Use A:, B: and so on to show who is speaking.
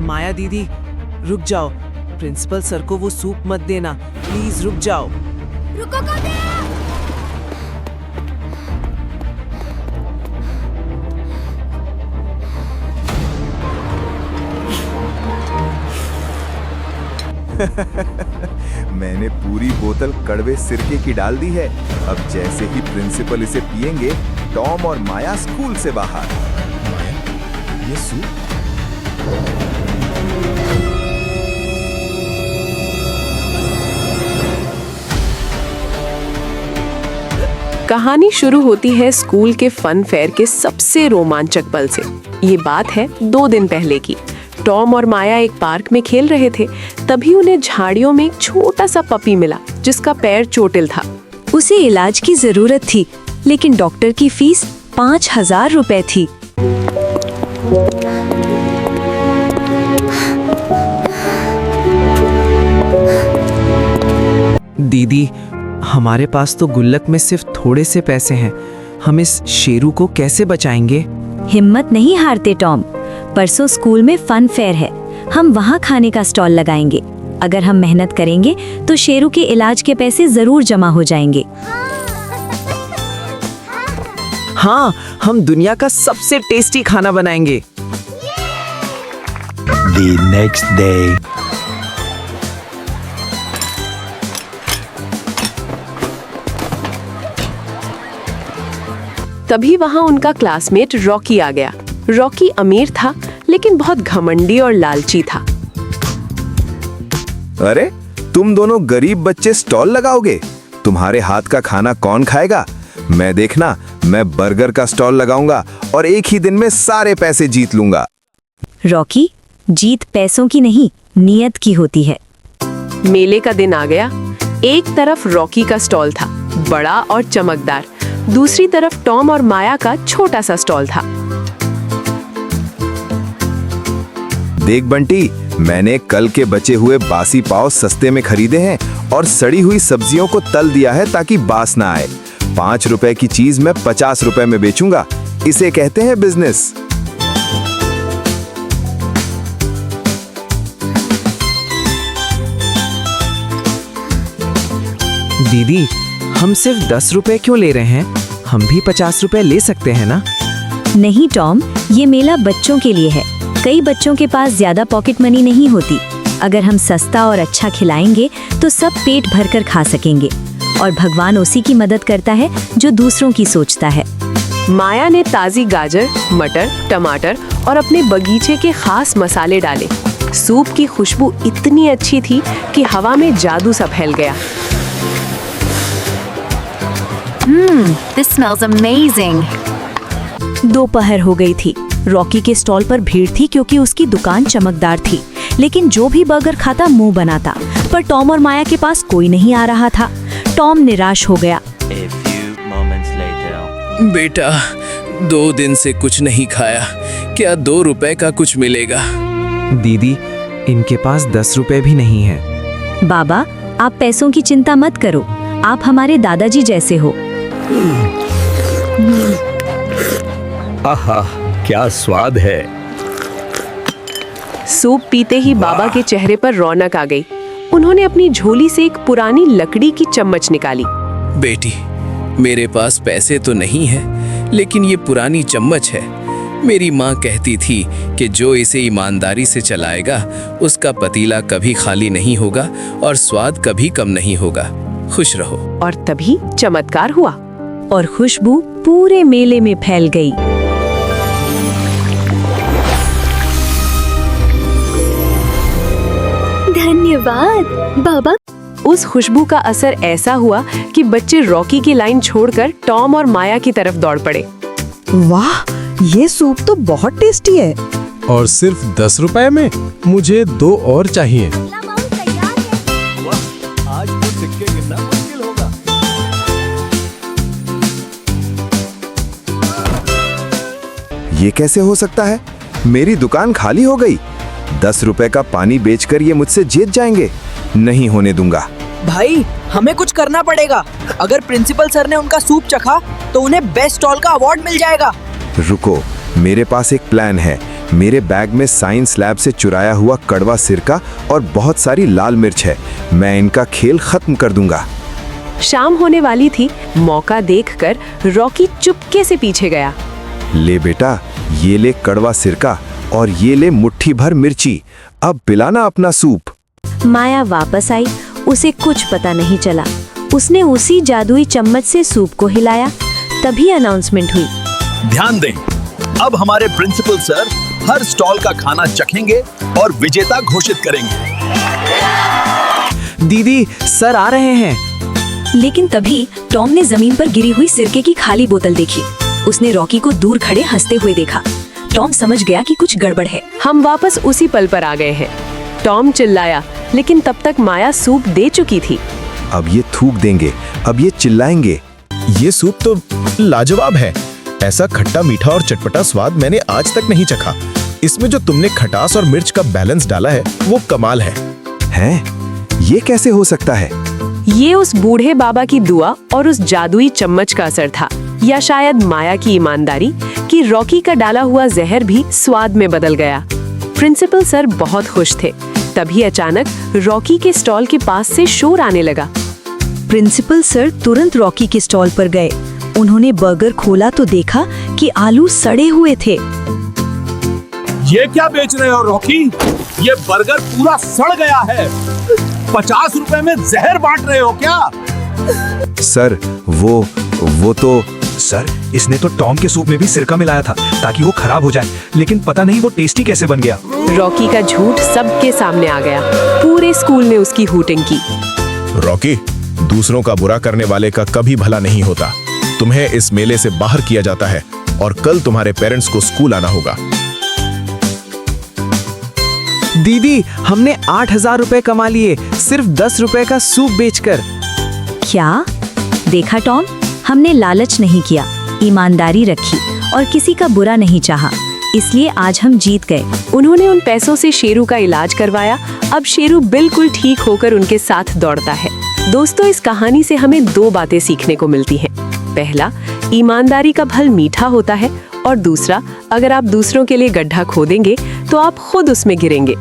A: माया दीदी रुक जाओ, प्रिंसिपल सर को वो सूप मत देना, प्लीज रुक जाओ।
B: रुको कौन?
C: मैंने पूरी बोतल कड़वे सिरके की डाल दी है। अब जैसे ही प्रिंसिपल इसे पिएंगे, टॉम और माया स्कूल से बाहर।
D: माया, ये सूप?
E: कहानी शुरू होती है स्कूल के फन फेयर के सबसे रोमांचक पल से। ये बात है 2 दिन पहले की। टॉम और माया एक पार्क में खेल रहे थे, तभी उन्हें झाड़ियों में एक छोटा सा पपी मिला जिसका पैर चोटिल था।
F: उसे इलाज की जरूरत थी, लेकिन डॉक्टर की फीस 5000 रुपए थी।
A: दीदी, हमारे पास तो गुल्लक में सिर्फ थोड़े से पैसे हैं, हम इस शेरू को कैसे बचाएंगे?
F: हिम्मत नहीं हारते टॉम, परसों स्कूल में फन फेयर है, हम वहाँ खाने का स्टॉल लगाएंगे। अगर हम मेहनत करेंगे तो शेरू के इलाज के पैसे जरूर जमा हो जाएंगे।
A: हाँ, हम दुनिया का सबसे टेस्टी खाना बनाएंगे।
D: The next day.
E: तभी वहाँ उनका क्लासमेट रॉकी आ गया। रॉकी अमीर था, लेकिन बहुत घमंडी और लालची था।
C: अरे, तुम दोनों गरीब बच्चे स्टॉल लगाओगे? तुम्हारे हाथ का खाना कौन खाएगा? मैं देखना, मैं बर्गर का स्टॉल लगाऊंगा और एक ही दिन में सारे पैसे जीत लूंगा।
F: रॉकी, जीत पैसों की नहीं, नियत की होती है।
E: मेले का दिन आ गया। एक तरफ रॉकी का स्टॉल था, बड़ा और चमकदार। दूसरी तरफ टॉम और माया का छोटा सा स्टॉल था।
C: देख बंटी, मैंने कल के बचे हुए बासी पाव सस्ते में खरीदे हैं और सड़ी हुई सब्जियों को तल दिया है ताकि बास ना आए। 5 रुपए की चीज मैं 50 रुपए में बेचूंगा। इसे कहते हैं बिजनेस।
A: दीदी, हम सिर्फ 10 रुपए क्यों ले रहे हैं? हम भी 50 रुपए ले सकते हैं ना?
F: नहीं टॉम, ये मेला बच्चों के लिए है। कई बच्चों के पास ज्यादा पॉकेट मनी नहीं होती। अगर हम सस्ता और अच्छा खिलाएंगे तो सब पेट भरकर खा सकेंगे। और भगवान उसी की मदद करता है जो दूसरों की सोचता है।
E: माया ने ताजी गाजर, मटर, टमाटर और अपने बगीचे के खास मसाले डाले। सूप की खुशबू इतनी अच्छी थी कि हवा में जादू सा फैल गया।
B: This smells amazing.
F: दोपहर हो गई थी। रॉकी के स्टॉल पर भीड़ थी क्योंकि उसकी दुकान चमकदार थी। लेकिन जो भी बर्गर खाता मुंह बनाता, पर टॉम और माया के पास कोई नहीं आ रहा था। टॉम निराश हो गया।
G: बेटा, 2 दिन से कुछ नहीं खाया, क्या 2 रुपए का कुछ मिलेगा?
A: दीदी, इनके पास 10 रुपए भी नहीं है।
F: बाबा, आप पैसों की चिंता मत करो, आप हमारे दादाजी जैसे हो।
D: आहा, क्या स्वाद है।
E: सूप पीते ही बाबा के चेहरे पर रौनक आ गई। उन्होंने अपनी झोली से एक पुरानी लकड़ी की चम्मच निकाली।
G: बेटी, मेरे पास पैसे तो नहीं है, लेकिन ये पुरानी चम्मच है। मेरी माँ कहती थी कि जो इसे ईमानदारी से चलाएगा उसका पतीला कभी खाली नहीं होगा और स्वाद कभी कम नहीं होगा। खुश रहो।
E: और तभी चमत्कार हुआ
F: और खुशबू पूरे मेले में फैल गई।
B: धन्यवाद बाबा।
E: उस खुशबू का असर ऐसा हुआ कि बच्चे रॉकी की लाइन छोड़कर टॉम और माया की तरफ दौड़ पड़े।
H: वाह, ये सूप तो बहुत टेस्टी है।
D: और सिर्फ 10 रुपए में? मुझे 2 और चाहिए।
C: आज तो सिक्के गिनना मुश्किल होगा। ये कैसे हो सकता है? मेरी दुकान खाली हो गई। 10 रुपए का पानी बेचकर ये मुझसे जीत जाएंगे। नहीं होने दूंगा।
I: भाई, हमें कुछ करना पड़ेगा। अगर प्रिंसिपल सर ने उनका सूप चखा तो उन्हें बेस्ट स्टॉल का अवार्ड मिल जाएगा।
C: रुको, मेरे पास एक प्लान है। मेरे बैग में साइंस लैब से चुराया हुआ कड़वा सिरका और बहुत सारी लाल मिर्च है। मैं इनका खेल खत्म कर दूंगा।
E: शाम होने वाली थी। मौका देखकर रॉकी चुपके से पीछे गया।
C: ले बेटा, ये ले कड़वा सिरका और ये ले मुट्ठी भर मिर्ची। अब पिलाना अपना सूप।
F: माया वापस आई। उसे कुछ पता नहीं चला। उसने उसी जादुई चम्मच से सूप को हिलाया। तभी अनाउंसमेंट हुई।
J: ध्यान दें, अब हमारे प्रिंसिपल सर हर स्टॉल का खाना चखेंगे और विजेता घोषित करेंगे।
A: दीदी, सर आ रहे हैं।
F: लेकिन तभी टॉम ने जमीन पर गिरी हुई सिरके की खाली बोतल देखी। उसने रॉकी को दूर खड़े हंसते हुए देखा। टॉम समझ गया कि कुछ गड़बड़ है।
E: हम वापस उसी पल पर आ गए हैं। टॉम चिल्लाया, लेकिन तब तक माया सूप दे चुकी थी।
C: अब ये थूक देंगे, अब ये चिल्लाएंगे।
D: ये सूप तो लाजवाब है। ऐसा खट्टा मीठा और चटपटा स्वाद मैंने आज तक नहीं चखा। इसमें जो तुमने खटास और मिर्च का बैलेंस डाला है वो कमाल है।
C: हैं? ये कैसे हो सकता है?
E: ये उस बूढ़े बाबा की दुआ और उस जादुई चम्मच का असर था, या शायद माया की ईमानदारी कि रॉकी का डाला हुआ जहर भी स्वाद में बदल गया। प्रिंसिपल सर बहुत खुश थे। तभी अचानक रॉकी के स्टॉल के पास से शोर आने लगा।
H: प्रिंसिपल सर तुरंत रॉकी के स्टॉल पर गए। उन्होंने बर्गर खोला तो देखा कि आलू सड़े हुए थे।
J: ये क्या बेच रहे हो रॉकी? ये बर्गर पूरा सड़ गया है। 50 रुपए में जहर बांट रहे हो क्या?
C: सर, वो तो
K: सर, इसने तो टॉम के सूप में भी सिरका मिलाया था ताकि वो खराब हो जाए, लेकिन पता नहीं वो टेस्टी कैसे बन गया।
E: रॉकी का झूठ सबके सामने आ गया। पूरे स्कूल ने उसकी हूटिंग की।
D: रॉकी, दूसरों का बुरा करने वाले का कभी भला नहीं होता। तुम्हें इस मेले से बाहर किया जाता है और कल तुम्हारे पेरेंट्स को स्कूल आना होगा।
A: दीदी, हमने 8,000 रुपए कमा लिए सिर्फ 10 रुपए का सूप बेचकर।
F: क्या देखा टॉम, हमने लालच नहीं किया, ईमानदारी रखी और किसी का बुरा नहीं चाहा, इसलिए आज हम जीत गए।
E: उन्होंने उन पैसों से शेरू का इलाज करवाया। अब शेरू बिल्कुल ठीक होकर उनके साथ दौड़ता है। दोस्तों, इस कहानी से हमें 2 बातें सीखने को मिलती हैं। पहला, ईमानदारी का फल मीठा होता है, और दूसरा, अगर आप दूसरों के लिए गड्ढा खोदेंगे तो आप खुद उसमें गिरेंगे।